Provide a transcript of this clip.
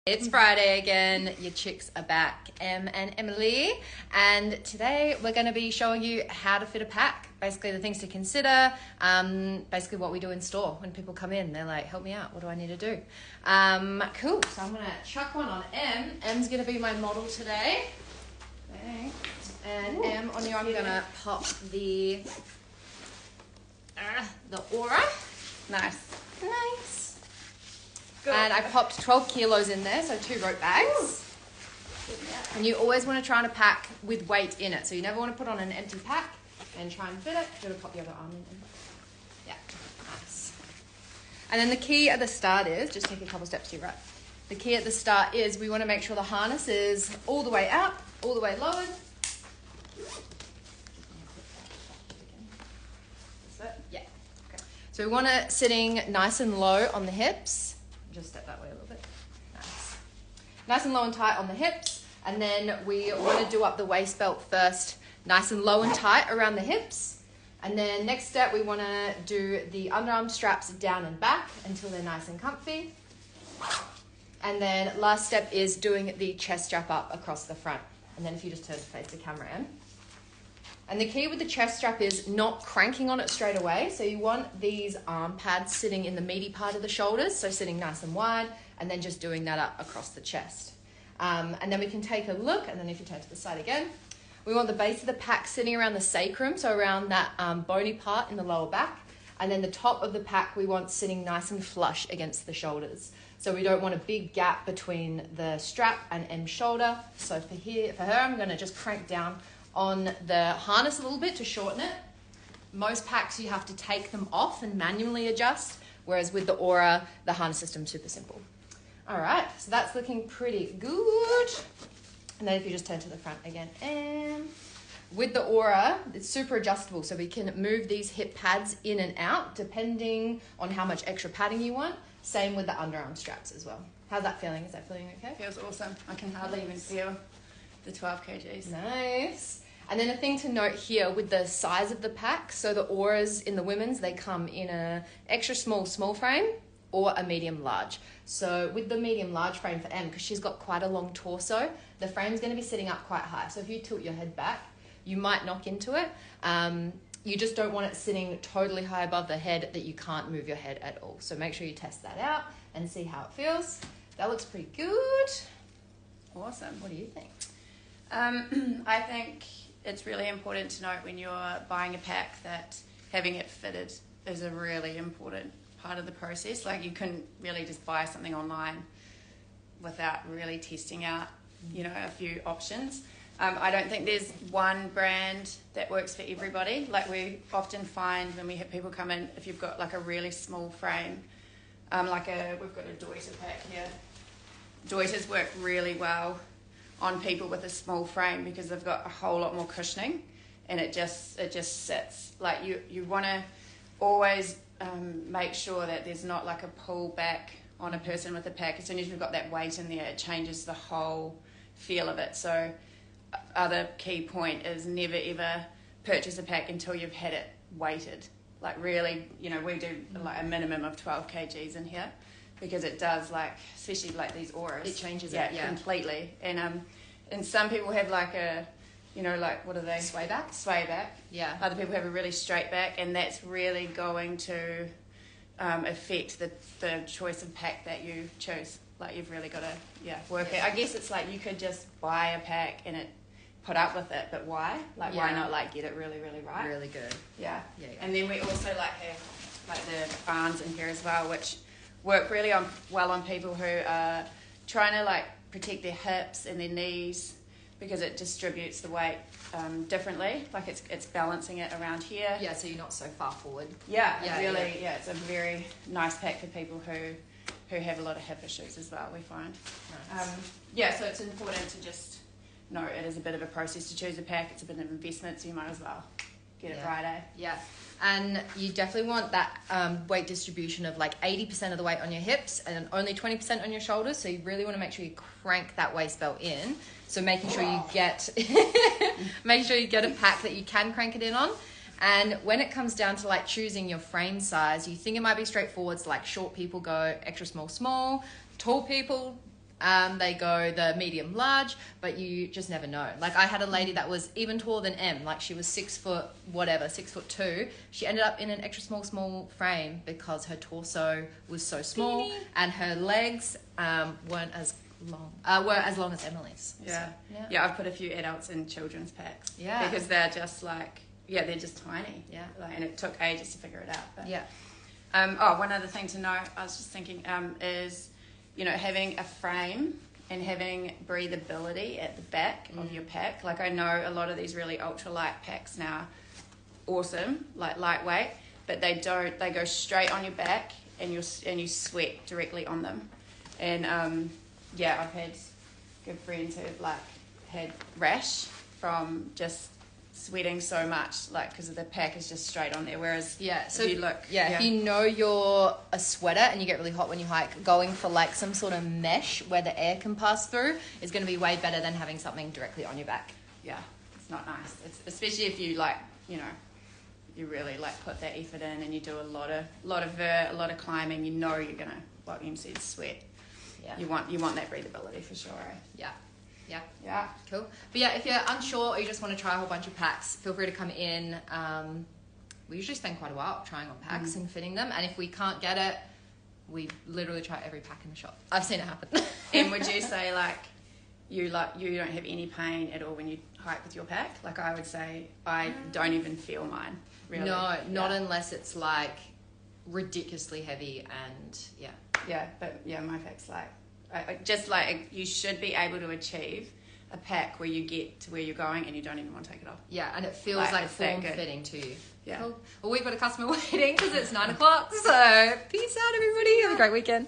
It's Friday again, your chicks are back, Em and Emily, and today we're going to be showing you how to fit a pack, basically the things to consider, basically what we do in store when people come in. They're like, help me out, what do I need to do? Cool, so I'm going to chuck one on Em. Em's going to be my model today. Thanks. And Em, on you I'm going to pop the Aura. Nice. And I popped 12 kilos in there, so 2 rope bags. And you always want to try and pack with weight in it. So you never want to put on an empty pack and try and fit it. You've got to pop the other arm in. Yeah, nice. And then the key at the start is, just take a couple steps to your right. The key at the start is we want to make sure the harness is all the way up, all the way lowered. Yeah. Okay. So we want it sitting nice and low on the hips. Just step that way a little bit. Nice and low and tight on the hips, and then we want to do up the waist belt first, nice and low and tight around the hips, and then next step we want to do the underarm straps down and back until they're nice and comfy, and then last step is doing the chest strap up across the front. And then if you just turn to face the camera in. And the key with the chest strap is not cranking on it straight away. So you want these arm pads sitting in the meaty part of the shoulders, so sitting nice and wide, and then just doing that up across the chest. And then we can take a look, and then if you turn to the side again, we want the base of the pack sitting around the sacrum, so around that bony part in the lower back. And then the top of the pack we want sitting nice and flush against the shoulders. So we don't want a big gap between the strap and M's shoulder. So for her, I'm gonna just crank down on the harness a little bit to shorten it. Most packs you have to take them off and manually adjust, whereas with the Aura, the harness system's super simple. All right, so that's looking pretty good. And then if you just turn to the front again, and with the Aura, it's super adjustable, so we can move these hip pads in and out depending on how much extra padding you want. Same with the underarm straps as well. How's that feeling? Is that feeling okay? Feels awesome. I can hardly even feel the 12 kgs. Nice. And then a thing to note here with the size of the pack, so the Auras in the women's, they come in a extra small frame or a medium large. So with the medium large frame for Em, because she's got quite a long torso, the frame's going to be sitting up quite high. So if you tilt your head back, you might knock into it. You just don't want it sitting totally high above the head that you can't move your head at all. So make sure you test that out and see how it feels. That looks pretty good. Awesome. What do you think? I think it's really important to note when you're buying a pack that having it fitted is a really important part of the process. Like, you couldn't really just buy something online without really testing out, a few options. I don't think there's one brand that works for everybody. Like, we often find when we have people come in, if you've got like a really small frame, we've got a Deuter pack here. Deuters work really well on people with a small frame because they've got a whole lot more cushioning, and it just sits. Like, you want to always make sure that there's not like a pull back on a person with a pack. As soon as you've got that weight in there, it changes the whole feel of it. So other key point is never ever purchase a pack until you've had it weighted. Like, really, we do like a minimum of 12 kgs in here, because it does, like, especially like these Auras, it changes it completely. And some people have like a, like, what are they? Sway back. Yeah. Other people have a really straight back, and that's really going to affect the choice of pack that you choose. Like, you've really got to work it. I guess it's like you could just buy a pack and put up with it, but why? Like, why not like get it really, really right? Really good. Yeah. And then we also like have like the bands in here as well, which work really well on people who are trying to like protect their hips and their knees, because it distributes the weight differently. Like, it's balancing it around here. Yeah, so you're not so far forward. It's a very nice pack for people who have a lot of hip issues as well, we find. Nice. So it's important to just know it is a bit of a process to choose a pack. It's a bit of an investment, so you might as well get it right, eh? Yeah. And you definitely want that weight distribution of like 80% of the weight on your hips and only 20% on your shoulders. So you really want to make sure you crank that waist belt in. So making sure you get a pack that you can crank it in on. And when it comes down to like choosing your frame size, you think it might be straightforward. So like short people go extra small, tall people They go the medium large, but you just never know. Like I had a lady that was even taller than M, like she was 6 foot, whatever, 6'2". She ended up in an extra small frame because her torso was so small and her legs weren't as long, were as long as Emily's. Yeah. So, Yeah, I've put a few adults in children's packs. Yeah. Because they're just like, they're just tiny. Yeah. Like, and it took ages to figure it out. But, yeah. One other thing to note, I was just thinking, is, having a frame and having breathability at the back of your pack. Like I know a lot of these really ultralight packs now, awesome, like lightweight, but they go straight on your back and you sweat directly on them. And I've had good friends who've like had rash from just sweating so much, like because the pack is just straight on there. Whereas so if you look, if you know you're a sweater and you get really hot when you hike, going for like some sort of mesh where the air can pass through is going to be way better than having something directly on your back. Yeah, it's not nice. It's especially if you like, you really like put that effort in and you do a lot of vert, a lot of climbing. You're gonna, like you said, sweat. Yeah, you want that breathability for sure. Eh? Yeah, cool. But yeah, if you're unsure or you just want to try a whole bunch of packs, feel free to come in. We usually spend quite a while trying on packs and fitting them, and if we can't get it, we literally try every pack in the shop. I've seen it happen. And would you say you don't have any pain at all when you hike with your pack? Like I would say I don't even feel mine. Really. No, not unless it's like ridiculously heavy and my pack's like just like you should be able to achieve a pack where you get to where you're going and you don't even want to take it off. Yeah, and it feels like form-fitting to you. Yeah. Cool. Well, we've got a customer waiting because it's 9 o'clock, so peace out, everybody. Have a great weekend.